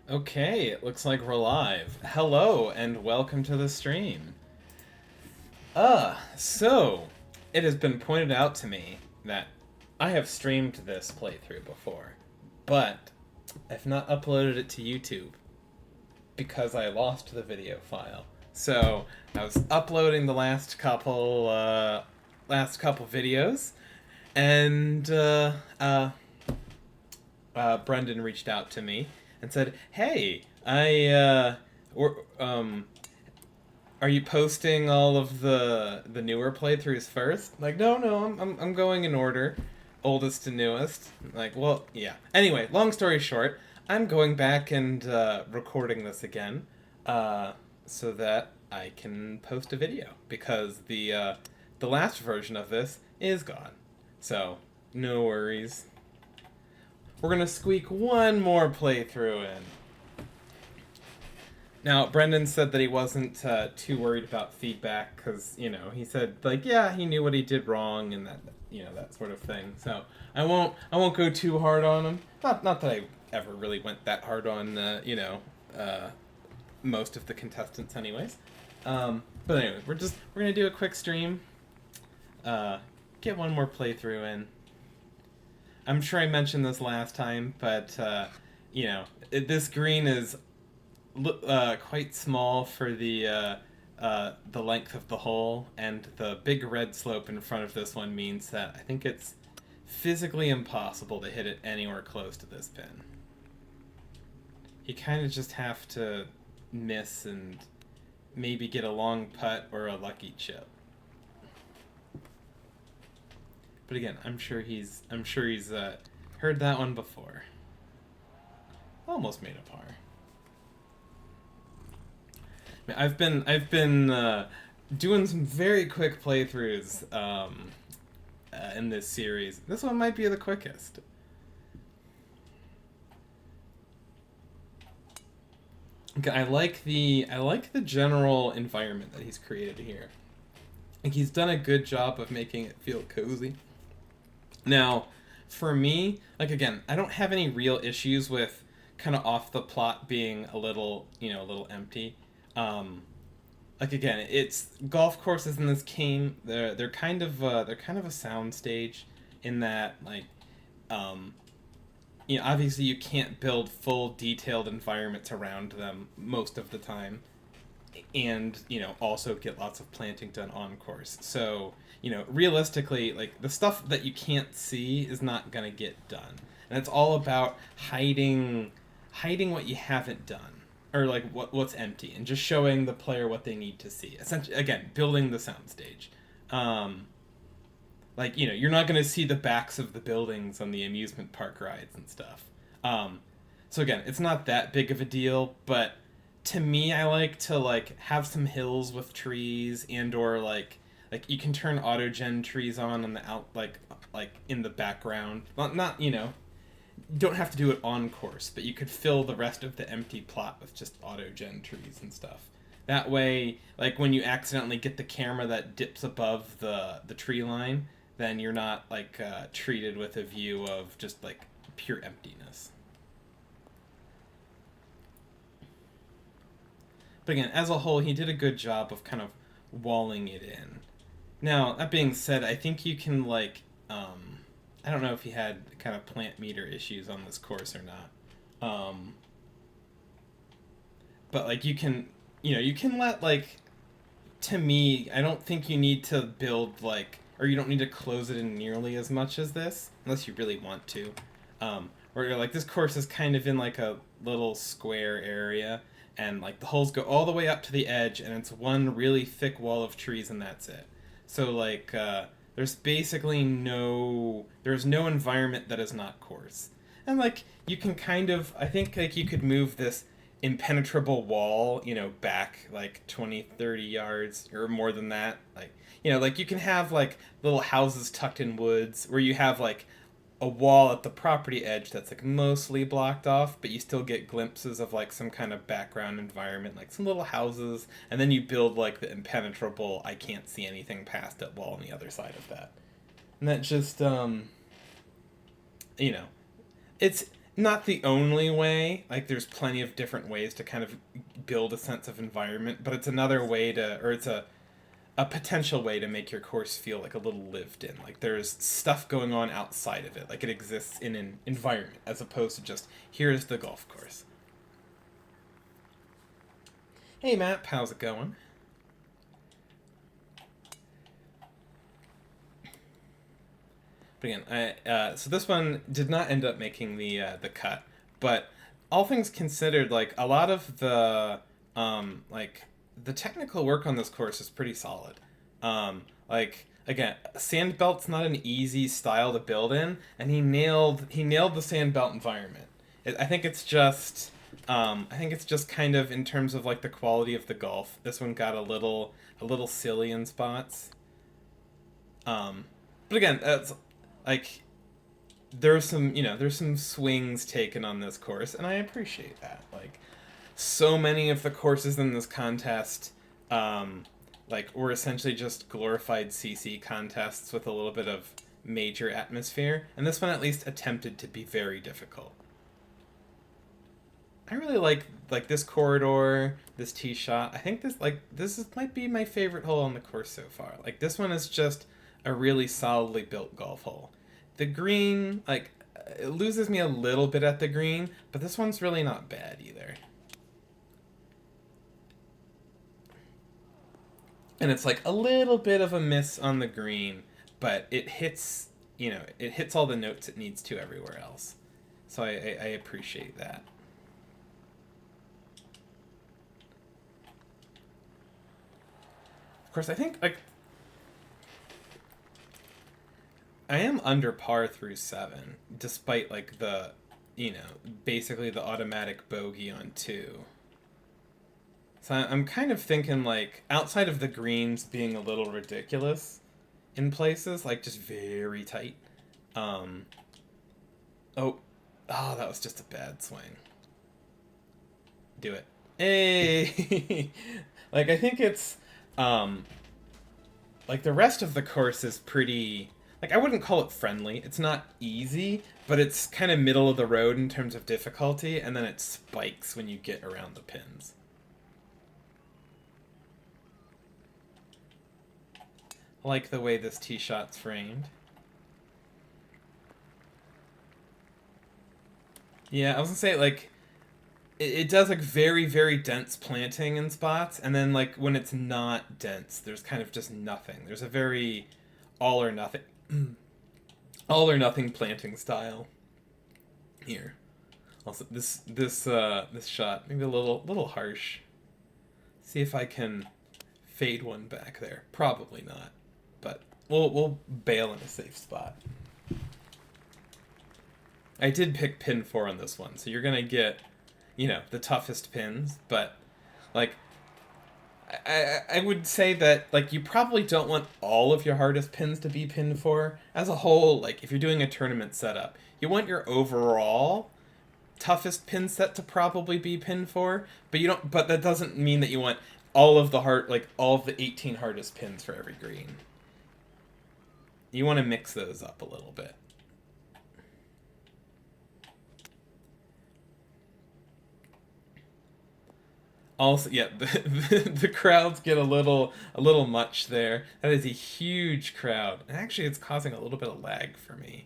Okay, it looks like we're live. Hello and welcome to the stream. So it has been pointed out to me that I have streamed this playthrough before, but I've not uploaded it to YouTube because I lost the video file. So I was uploading the last couple videos, and Brendan reached out to me and said, "Hey, are you posting all of the newer playthroughs first?" Like, no, I'm going in order, oldest to newest. Like, well, yeah. Anyway, long story short, I'm going back and recording this again, so that I can post a video because the last version of this is gone. So no worries. We're gonna squeak one more playthrough in. Now, Brendan said that he wasn't too worried about feedback because, he said, like, yeah, he knew what he did wrong and that sort of thing. So I won't go too hard on him. Not that I ever really went that hard on, most of the contestants, anyways. But anyway, we're gonna do a quick stream. Get one more playthrough in. I'm sure I mentioned this last time, but this green is quite small for the length of the hole, and the big red slope in front of this one means that I think it's physically impossible to hit it anywhere close to this pin. You kind of just have to miss and maybe get a long putt or a lucky chip. But again, I'm sure he's heard that one before. Almost made a par. I've been doing some very quick playthroughs in this series. This one might be the quickest. Okay, I like the general environment that he's created here. Like, he's done a good job of making it feel cozy. Now, for me, like, again, I don't have any real issues with kind of off the plot being a little empty. Um, like, again, it's golf courses in this game. They're kind of a sound stage in that, like, um, obviously you can't build full detailed environments around them most of the time, and also get lots of planting done on course. So realistically, like, the stuff that you can't see is not gonna get done, and it's all about hiding what you haven't done, or like what's empty, and just showing the player what they need to see. Essentially, again, building the soundstage. Um, like, you're not gonna see the backs of the buildings on the amusement park rides and stuff. Um, so again, it's not that big of a deal, but to me, I like to, like, have some hills with trees, and or like you can turn autogen trees on the out, like in the background. Not don't have to do it on course, but you could fill the rest of the empty plot with just autogen trees and stuff. That way, like, when you accidentally get the camera that dips above the tree line, then you're not, like, treated with a view of just, like, pure emptiness. But again, as a whole, he did a good job of kind of walling it in. Now, that being said, I think you can, like, I don't know if he had kind of plant meter issues on this course or not. But, like, you can let, like, to me, I don't think you need to build, like, or you don't need to close it in nearly as much as this, unless you really want to. Where you're like, this course is kind of in, like, a little square area, and, like, the holes go all the way up to the edge, and it's one really thick wall of trees, and that's it. So, like, there's no environment that is not coarse. And, like, you can kind of, I think, like, you could move this impenetrable wall, back like 20, 30 yards or more than that. Like, you can have, like, little houses tucked in woods where you have, like, a wall at the property edge that's, like, mostly blocked off, but you still get glimpses of, like, some kind of background environment, like some little houses, and then you build, like, the impenetrable, I can't see anything past it wall on the other side of that. And that just, you know, it's not the only way. Like, there's plenty of different ways to kind of build a sense of environment, but it's another way to, or it's a potential way to make your course feel like a little lived in. Like, there's stuff going on outside of it. Like, it exists in an environment as opposed to just, here's the golf course. Hey, Matt, how's it going? But again, so this one did not end up making the cut, but all things considered, like a lot of like the technical work on this course is pretty solid. Like again, sand belt's not an easy style to build in, and he nailed the sand belt environment. I think it's just kind of in terms of like the quality of the golf. This one got a little silly in spots. Um, but again, that's like there's some swings taken on this course, and I appreciate that. Like so many of the courses in this contest, like were essentially just glorified CC contests with a little bit of major atmosphere, and this one at least attempted to be very difficult. I really like this corridor, this tee shot. I think might be my favorite hole on the course so far. Like this one is just a really solidly built golf hole. The green, like it loses me a little bit at the green, but this one's really not bad either. And it's like a little bit of a miss on the green, but it hits all the notes it needs to everywhere else. So I appreciate that. Of course, I think like I am under par through seven, despite like basically the automatic bogey on two. So I'm kind of thinking like outside of the greens being a little ridiculous in places, like just very tight. Um, oh, oh, that was just a bad swing. Do it. Hey, like I think it's um like the rest of the course is pretty like I wouldn't call it friendly. It's not easy, but it's kind of middle of the road in terms of difficulty, and then it spikes when you get around the pins. I like the way this tee shot's framed. Yeah, I was gonna say like it does like very very dense planting in spots, and then like when it's not dense, there's kind of just nothing. There's a very all or nothing all or nothing planting style here. Also, this shot maybe a little harsh. See if I can fade one back there. Probably not, but we'll bail in a safe spot. I did pick pin 4 on this one, so you're gonna get the toughest pins, but like I would say that like you probably don't want all of your hardest pins to be pin 4 as a whole. Like if you're doing a tournament setup, you want your overall toughest pin set to probably be pin 4, but you don't. But that doesn't mean that you want all of the 18 hardest pins for every green. You want to mix those up a little bit. Also, yeah, the crowds get a little much there. That is a huge crowd. And actually, it's causing a little bit of lag for me.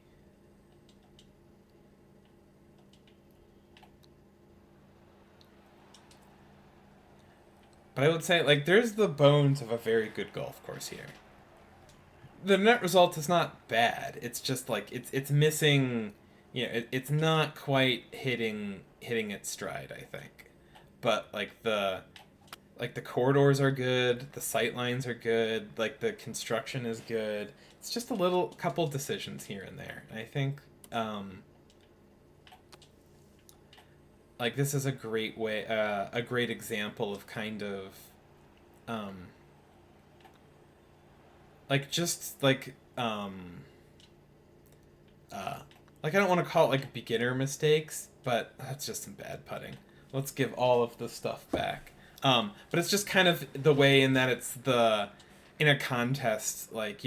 But I would say, like, there's the bones of a very good golf course here. The net result is not bad. It's just like it's missing. It's not quite hitting its stride, I think. But like the corridors are good, the sight lines are good, like the construction is good. It's just a little couple decisions here and there. And I think like this is a great example of kind of um, like just uh, like I don't want to call it like beginner mistakes, but that's just some bad putting. Let's give all of the stuff back. But it's just kind of the way in that it's in a contest, like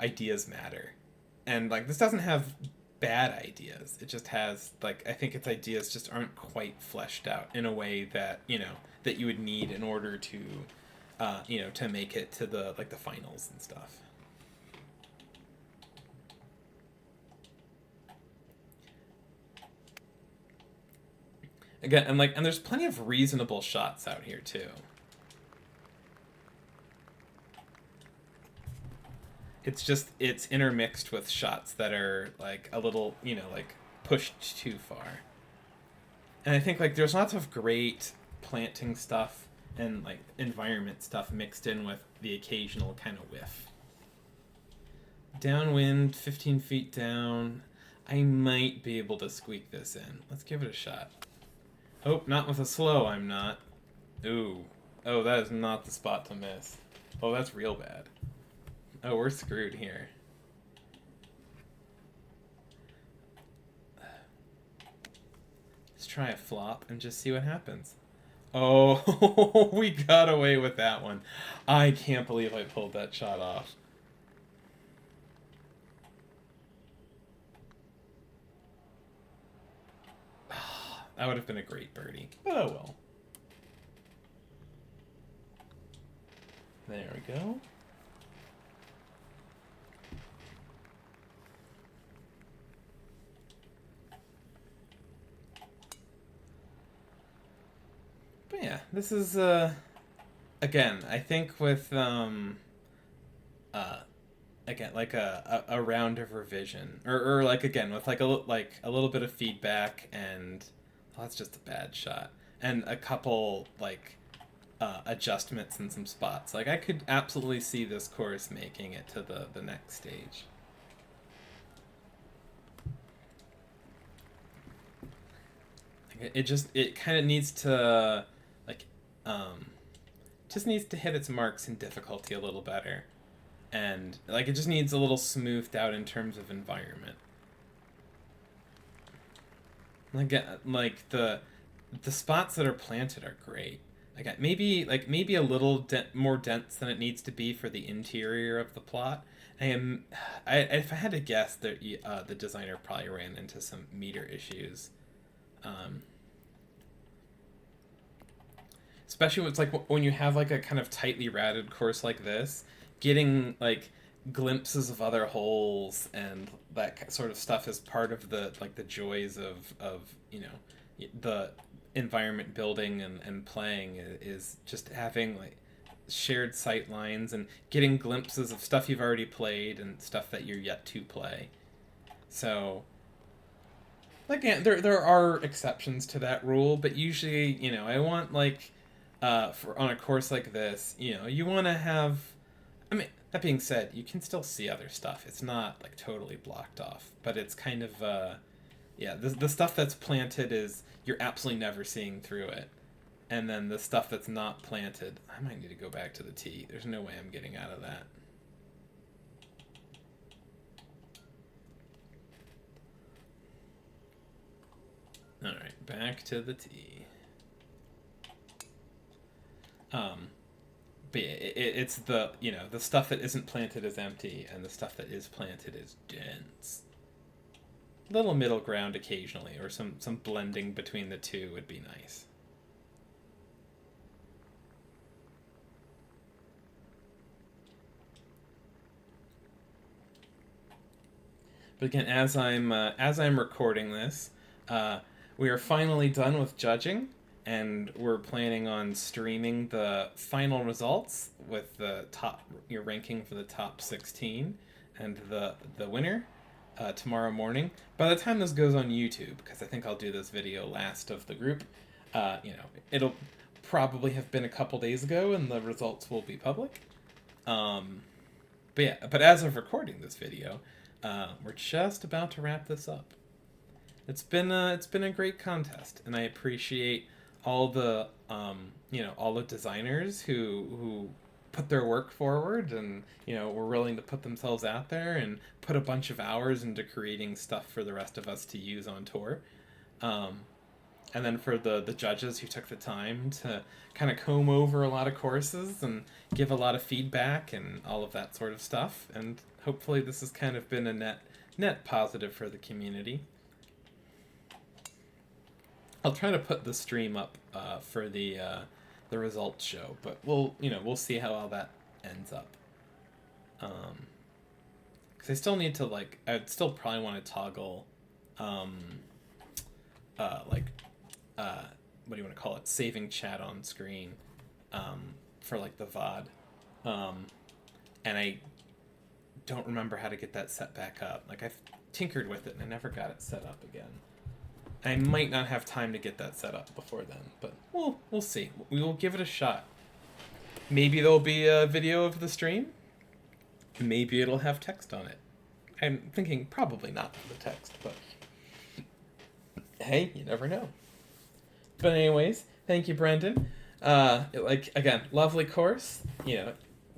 ideas matter, and like this doesn't have bad ideas. It just has, like, I think its ideas just aren't quite fleshed out in a way that, that you would need in order to, to make it to the, like, the finals and stuff. Again, and there's plenty of reasonable shots out here too. It's intermixed with shots that are like a little, like pushed too far. And I think like there's lots of great planting stuff and like environment stuff mixed in with the occasional kind of whiff. Downwind, 15 feet down. I might be able to squeak this in. Let's give it a shot. Oh, not with a slow, I'm not. Ooh. Oh, that is not the spot to miss. Oh, that's real bad. Oh, we're screwed here. Let's try a flop and just see what happens. Oh, we got away with that one. I can't believe I pulled that shot off. That would have been a great birdie. Oh well. There we go. But yeah, this is again, I think with again like a round of revision or like again with like a little bit of feedback and that's just a bad shot and a couple like adjustments in some spots. Like I could absolutely see this course making it to the next stage. It kind of needs to like just needs to hit its marks in difficulty a little better, and like it just needs a little smoothed out in terms of environment. Like the spots that are planted are great. Like maybe a little more dense than it needs to be for the interior of the plot. If I had to guess, the designer probably ran into some meter issues. Especially when it's like when you have like a kind of tightly routed course like this, getting like glimpses of other holes and that sort of stuff is part of the like the joys of the environment building and playing is just having like shared sight lines and getting glimpses of stuff you've already played and stuff that you're yet to play. So again, there are exceptions to that rule, but usually, I want like for on a course like this, you want to have. I mean, that being said, you can still see other stuff. It's not like totally blocked off, but it's kind of yeah. The stuff that's planted is you're absolutely never seeing through it, and then the stuff that's not planted, I might need to go back to the tee. There's no way I'm getting out of that. All right, back to the tee. But it's the the stuff that isn't planted is empty, and the stuff that is planted is dense. Little middle ground occasionally, or some blending between the two would be nice. But again, as I'm recording this, we are finally done with judging, and we're planning on streaming the final results with your ranking for the top 16 and the winner tomorrow morning. By the time this goes on YouTube, because I think I'll do this video last of the group, it'll probably have been a couple days ago, and the results will be public. But as of recording this video, we're just about to wrap this up. It's been a great contest, and I appreciate all the all the designers who put their work forward and were willing to put themselves out there and put a bunch of hours into creating stuff for the rest of us to use on tour. And then for the judges who took the time to kind of comb over a lot of courses and give a lot of feedback and all of that sort of stuff. And hopefully this has kind of been a net net positive for the community. I'll try to put the stream up for the results show, but we'll see how all that ends up. Because I still need to I'd still probably want to toggle, what do you want to call it? Saving chat on screen, for the VOD, and I don't remember how to get that set back up. I've tinkered with it and I never got it set up again. I might not have time to get that set up before then, but we'll see. We will give it a shot. Maybe there'll be a video of the stream. Maybe it'll have text on it. I'm thinking probably not for the text, but hey, you never know. But anyways, thank you, Brendan. Again, lovely course.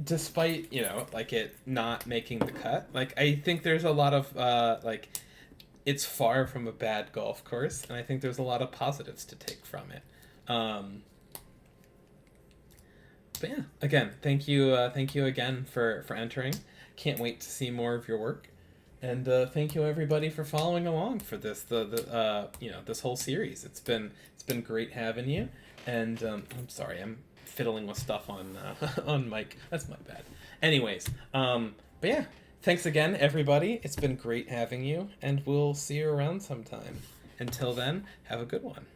Despite it not making the cut, I think there's a lot of it's far from a bad golf course, and I think there's a lot of positives to take from it. But yeah, again, thank you again for entering. Can't wait to see more of your work, and thank you everybody for following along for this this whole series. It's been great having you, and I'm sorry, I'm fiddling with stuff on on mic. That's my bad. Anyways, but yeah. Thanks again, everybody. It's been great having you, and we'll see you around sometime. Until then, have a good one.